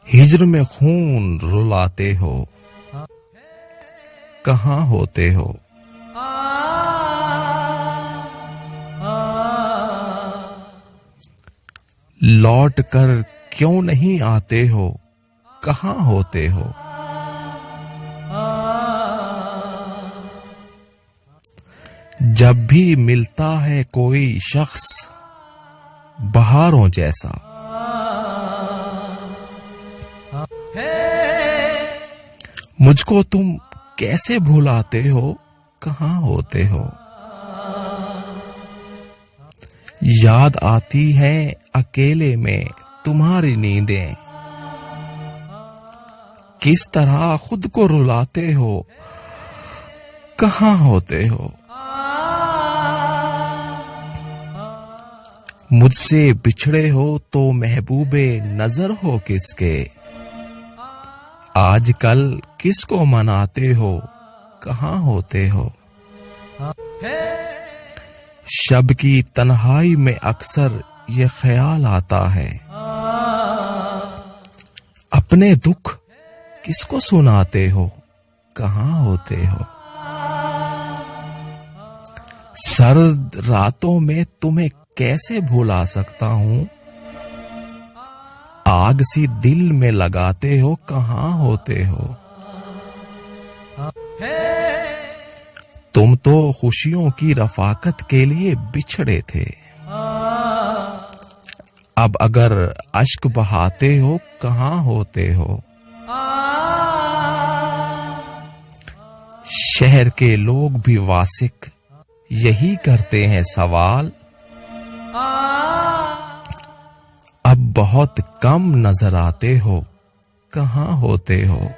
हिज्र में खून रुलाते हो, कहाँ होते हो? लौट कर क्यों नहीं आते हो, कहाँ होते हो? जब भी मिलता है कोई शख्स बहारों जैसा, मुझको तुम कैसे भुलाते हो, कहाँ होते हो? याद आती है अकेले में तुम्हारी नींदें, किस तरह खुद को रुलाते हो, कहाँ होते हो? मुझसे बिछड़े हो तो महबूबे नजर हो किसके, आजकल किसको मनाते हो, कहाँ होते हो? शब की तन्हाई में अक्सर ये ख्याल आता है, अपने दुख किसको सुनाते हो, कहाँ होते हो? सर्द रातों में तुम्हें कैसे भुला सकता हूं, आग सी दिल में लगाते हो, कहाँ होते हो? तुम तो खुशियों की रफाकत के लिए बिछड़े थे, अब अगर अश्क बहाते हो, कहाँ होते हो? शहर के लोग भी वासिक यही करते हैं सवाल, अब बहुत कम नजर आते हो, कहाँ होते हो?